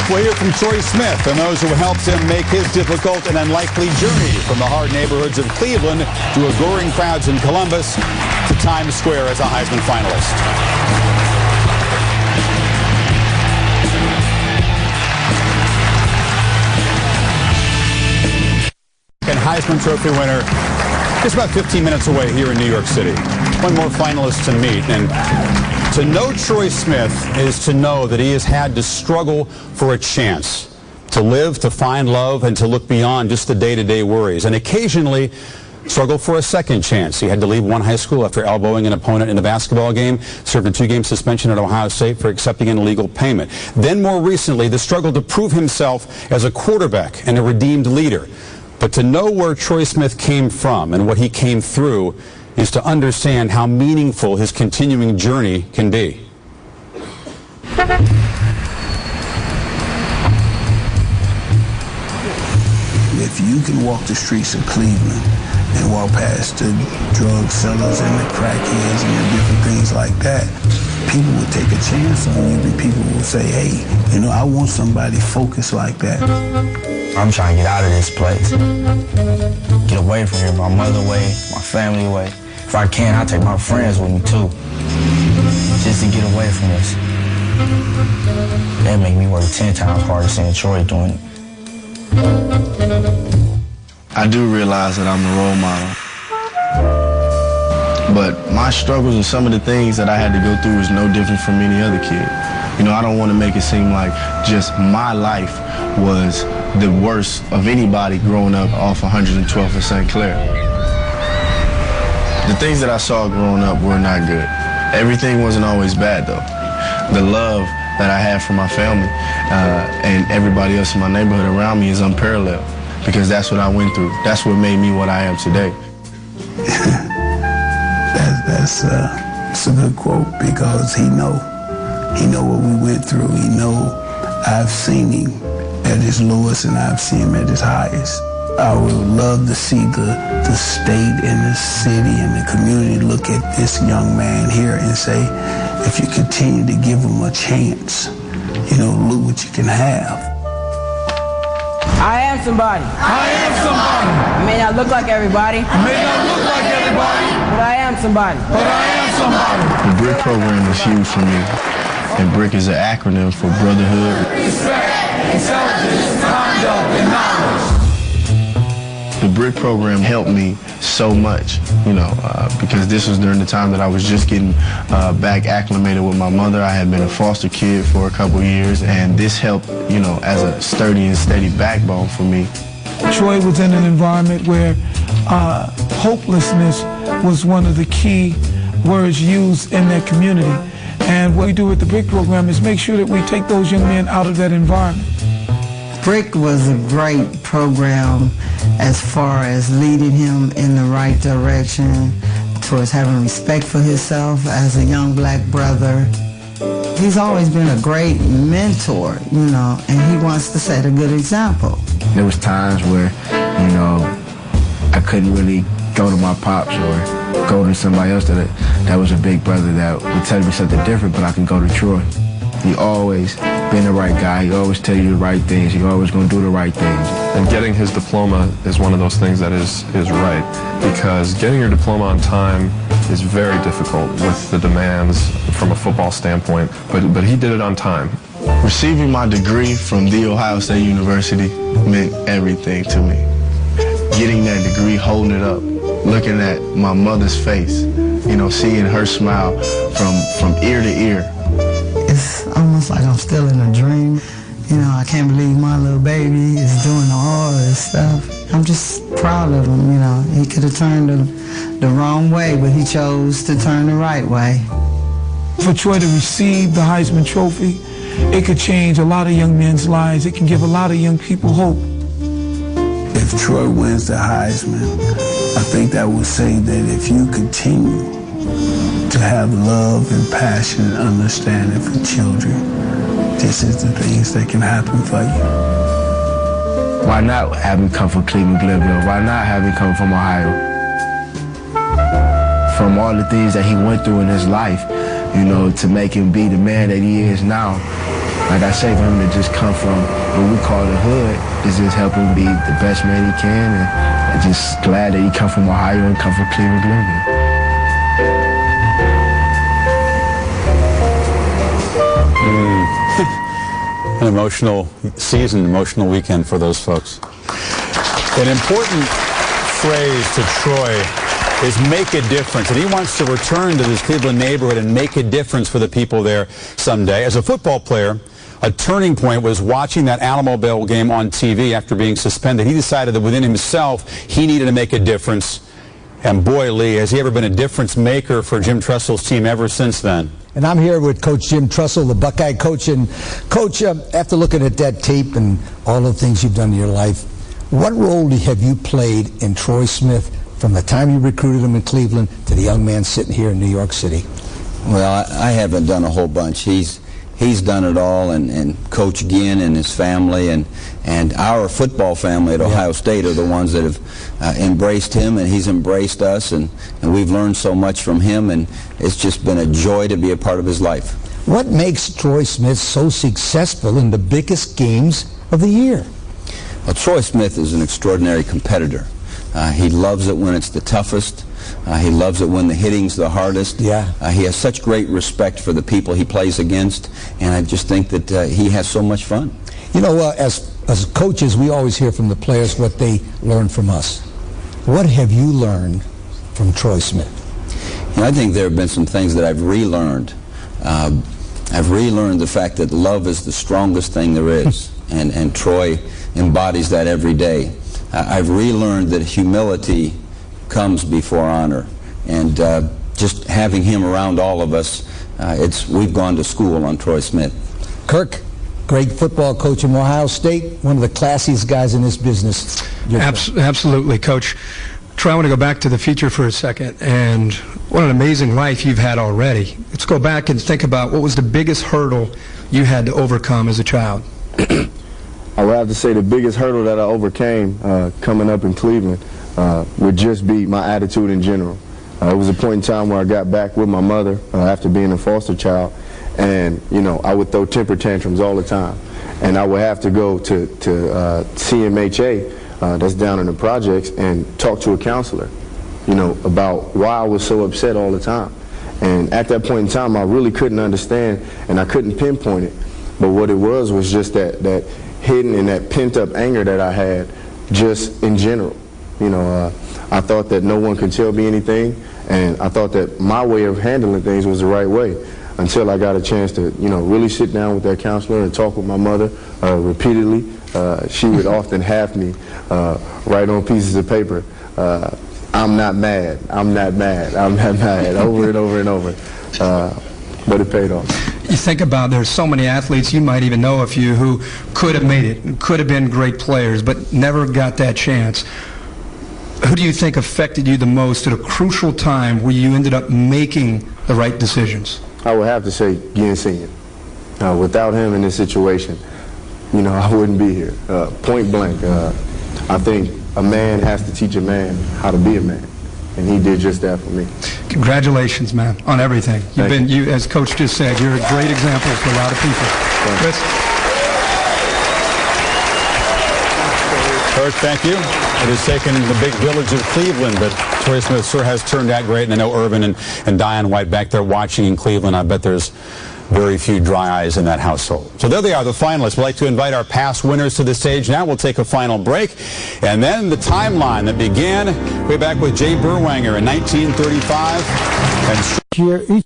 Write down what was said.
We'll hear from Troy Smith and those who helped him make his difficult and unlikely journey from the hard neighborhoods of Cleveland to adoring crowds in Columbus to Times Square as a Heisman finalist. And Heisman Trophy winner just about 15 minutes away here in New York City. One more finalist to meet, and to know Troy Smith is to know that he has had to struggle for a chance to live, to find love, and to look beyond just the day-to-day worries, and occasionally struggle for a second chance. He had to leave one high school after elbowing an opponent in a basketball game, served a 2-game suspension at Ohio State for accepting an illegal payment. Then more recently, the struggle to prove himself as a quarterback and a redeemed leader. But to know where Troy Smith came from and what he came through is to understand how meaningful his continuing journey can be. If you can walk the streets of Cleveland and walk past the drug sellers and the crackheads and the different things like that, people will take a chance on you, and people will say, hey, you know, I want somebody focused like that. I'm trying to get out of this place. Get away from here, my mother away, my family away. If I can, I'll take my friends with me too. Just to get away from this. That make me work 10 times harder seeing Troy doing it. I do realize that I'm a role model. But my struggles and some of the things that I had to go through is no different from any other kid. You know, I don't want to make it seem like just my life was the worst of anybody growing up off 112th and St. Clair. The things that I saw growing up were not good. Everything wasn't always bad, though. The love that I had for my family and everybody else in my neighborhood around me is unparalleled, because that's what I went through. That's what made me what I am today. That's a good quote, because he know what we went through. He know I've seen him at his lowest and I've seen him at his highest. I would love to see the state and the city and the community look at this young man here and say, if you continue to give him a chance, you know, look what you can have. I am somebody. I am somebody. I may not look like everybody. I may not look like everybody. But I am somebody. But I am somebody. The BRIC program is huge for me. And BRIC is an acronym for brotherhood, respect, intelligence, conduct, and knowledge. The BRIC program helped me so much, you know, because this was during the time that I was just getting back acclimated with my mother. I had been a foster kid for a couple years, and this helped, you know, as a sturdy and steady backbone for me. Troy was in an environment where hopelessness was one of the key words used in that community. And what we do with the BRIC program is make sure that we take those young men out of that environment. BRIC was a great program as far as leading him in the right direction towards having respect for himself as a young black brother. He's always been a great mentor, you know, and he wants to set a good example. There was times where, you know, I couldn't really go to my pops or go to somebody else that was a big brother that would tell me something different, but I can go to Troy. He always been the right guy. He always tell you the right things. He always gonna do the right things. And getting his diploma is one of those things that is right, because getting your diploma on time is very difficult with the demands from a football standpoint, but he did it on time. Receiving my degree from The Ohio State University meant everything to me. Getting that degree, holding it up, looking at my mother's face, you know, seeing her smile from ear to ear. It's almost like I'm still in a dream. You know, I can't believe my little baby is doing all this stuff. I'm just proud of him, you know. He could have turned the wrong way, but he chose to turn the right way. For Troy to receive the Heisman Trophy, it could change a lot of young men's lives. It can give a lot of young people hope. If Troy wins the Heisman, I think that would say that if you continue to have love and passion and understanding for children, this is the things that can happen for you. Why not have him come from Cleveland, Glenville? Why not have him come from Ohio? From all the things that he went through in his life, you know, to make him be the man that he is now. like I say, for him to just come from what we call the hood is just helping be the best man he can, and I'm just glad that he come from Ohio and come from Cleveland. An emotional season, emotional weekend for those folks. An important phrase to Troy is make a difference. And he wants to return to this Cleveland neighborhood and make a difference for the people there someday. As a football player, a turning point was watching that Alamo game on TV after being suspended. He decided that within himself, he needed to make a difference. And boy, Lee, has he ever been a difference maker for Jim Tressel's team ever since then. And I'm here with Coach Jim Tressel, the Buckeye coach. And Coach, after looking at that tape and all the things you've done in your life, what role have you played in Troy Smith from the time you recruited him in Cleveland to the young man sitting here in New York City? Well, I haven't done a whole bunch. He's done it all, and Coach Ginn and his family and our football family at Ohio State are the ones that have embraced him, and he's embraced us, and we've learned so much from him, and it's just been a joy to be a part of his life. What makes Troy Smith so successful in the biggest games of the year? Well, Troy Smith is an extraordinary competitor. He loves it when it's the toughest. He loves it when the hitting's the hardest. He has such great respect for the people he plays against, and I just think that he has so much fun. You know, as coaches, we always hear from the players what they learn from us. What have you learned from Troy Smith? You know, I think there have been some things that I've relearned. I've relearned the fact that love is the strongest thing there is, and Troy embodies that every day. I've relearned that humility comes before honor, and just having him around all of us, we've gone to school on Troy Smith. Kirk, great football coach in Ohio State, one of the classiest guys in this business. Absolutely, Coach. Troy, I want to go back to the future for a second, and what an amazing life you've had already. Let's go back and think about what was the biggest hurdle you had to overcome as a child. I would have to say the biggest hurdle that I overcame coming up in Cleveland would just be my attitude in general. It was a point in time where I got back with my mother after being a foster child, and I would throw temper tantrums all the time, and I would have to go to CMHA, that's down in the projects, and talk to a counselor, about why I was so upset all the time. And at that point in time, I really couldn't understand, and I couldn't pinpoint it. But what it was just that hidden and that pent-up anger that I had just in general. I thought that no one could tell me anything, and I thought that my way of handling things was the right way, until I got a chance to, really sit down with that counselor and talk with my mother repeatedly. She would often have me write on pieces of paper, I'm not mad, I'm not mad, I'm not mad, over and over and over. But it paid off. You think about, there's so many athletes, you might even know a few, who could have made it, could have been great players, but never got that chance. Who do you think affected you the most at a crucial time where you ended up making the right decisions? I would have to say Ginn Sr. Without him in this situation, I wouldn't be here. Point blank. I think a man has to teach a man how to be a man, and he did just that for me. Congratulations, man, on everything. You, as Coach just said, you're a great example for a lot of people. Chris? Coach, thank you. It has taken the big village of Cleveland, but Troy Smith sure has turned out great. And I know Irvin and Diane White back there watching in Cleveland. I bet there's very few dry eyes in that household. So there they are, the finalists. We'd like to invite our past winners to the stage now. We'll take a final break. And then the timeline that began way back with Jay Berwanger in 1935. And